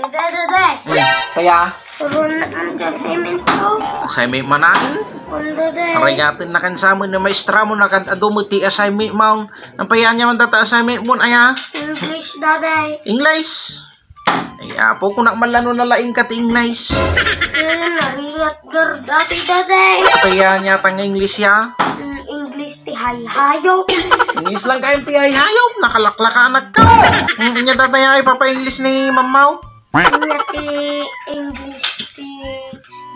Daday. Kaya? Turun na ang assignment ko. Assignment manan? Daday. Aray natin na kan sa amin na maestra mo na kan adumuti assignment mo. Ang paya niya man data assignment mo aya? English, daday. English? Ay, apo ko na malano na laing ka ti English. Naringat gar dati, daday. Kaya niya tang English ya? English ti hay-hayo. English lang kayo ti hayop. Nakalaklaka anak ka. Inya tataya ay papa-English ni mamaw. Inya ti English ti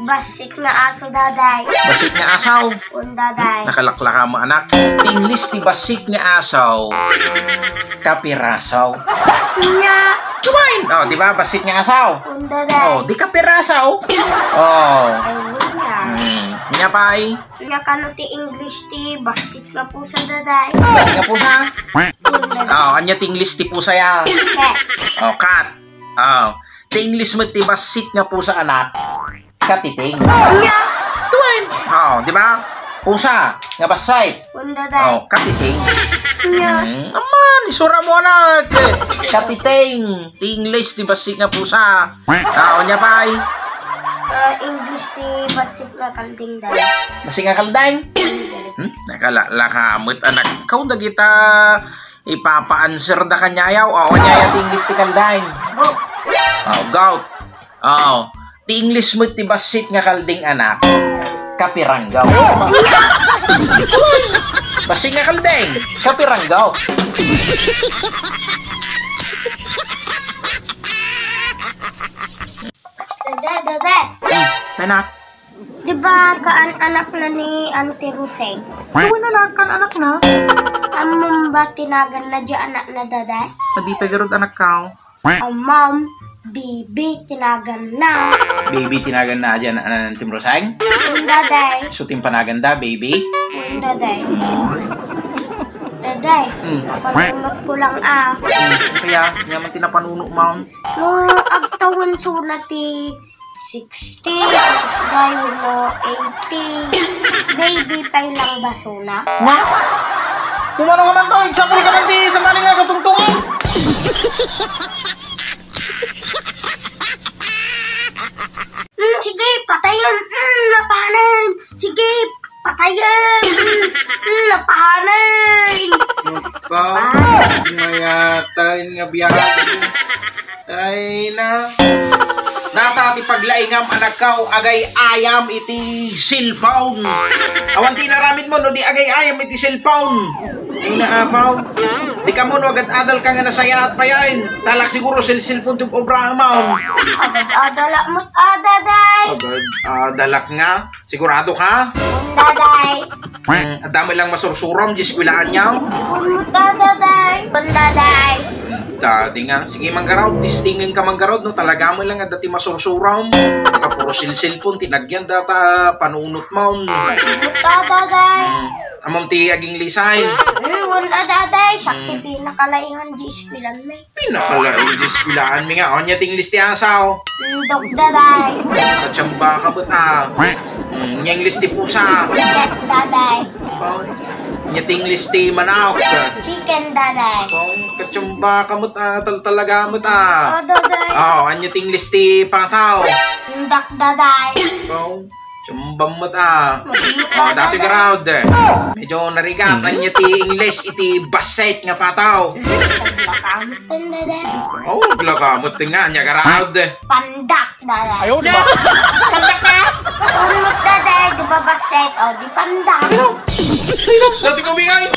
basic na aso, daday. Basik nga asaw. Daday. Nakalaklaka mo anak. Ti English ti basik nga asaw. Kapirasaw. Inya. Kumain. Oh, di ba? Basik nga asaw. Daday. Oh, di kapirasaw. Oh. Ay, Nya pa ay. Inya kano ti English ti basic na po sa, daday. Basik nga pusa. Daday. Oh, anya ti English ti pusa ya. Okay. Oh, cat. Oh. Ti English mo ti basik nga pusa anak. Katiting. Inya. Tuwin. Oh, di ba? Pusa. Nga basay. Daday. Oh, katiting. Inya. Aman, isura mo anak. Katiting. Ti English ti basik nga pusa. Oh, nya pa ay. English ti basic na kalding, daday. Basik nga kaldain. Nakalakaamot anak. Kau na kita ipapa-answer da kanyayaw. Oh, nya ti English ti kaldain. Go. Oh, gout. Oh, ti English mo ti basik nga kalding anak. Kapiranggaw. Basik nga kalding. Kapiranggaw. Daday. Anak. Di ba kaan-anak na ni Auntie Ruseng? Tuwin anak kan anak na. Among ba tinagan na dyan anak na, daday? Padi pagirod anak ka. Mom, bibi tinagan na. Baby tinagan na dyan ng Tim Rosang. Daday. Suting panaganda baby. Daday. Daday. Napanunot ko lang Kaya naman tinapanuno mo. No, agtawan suna ti 60, tapos dahil mo 80. Baby pay lang ba suna? Nga? Kumano ka man to? Example ka man di sa mali nga katungtungin. Sige, patayan. Napahanan. Sige, patayan. Napahanan. Mayatain nga biyahe. Ay na. Natati paglaingam anak ka agay ayam iti cellphone. Awan ti naramid mo no di agay ayam iti cellphone. Ay naapaw. Di ka mo no agad adal ka nga nasaya at payain. Talak siguro cellphone tong obra mo. Agad adala mo't daday. Agad adalak nga. Sigurado ka? Daday. Dami lang masursuram di skwilaan niyaw. Daday. Daday. Dati nga. Sige manggaraw. Distingin ka manggaraw. No? Talaga mo lang nga dati masursuram. Nakapuro cellphone. Tinagyan data panunot mo. Daday. Amam ti aging lisain. Wala, daday. Sakti pinakalaingan di iskwilan may. Pinakalain di skwilaan mi nga. O niya ting listi asaw. Dog, daday. Katsamba ka ba niyang listi pusa. Cat, daday. Niya ting listi manawak. Chicken, daday. Katsamba ka mo talaga mo Daday. anya ting listi pataw. Duck, daday. Chumbang mo dati garod. Medyo narigat. Anya ti English iti baset nga pataw. Bakamutan, daday. Glakamot nga. Anya garod. Pandak, daday. Ayaw na! Pandak na! Pandak, daday. Di ba baset? O, di pandak. Dati ko bigay!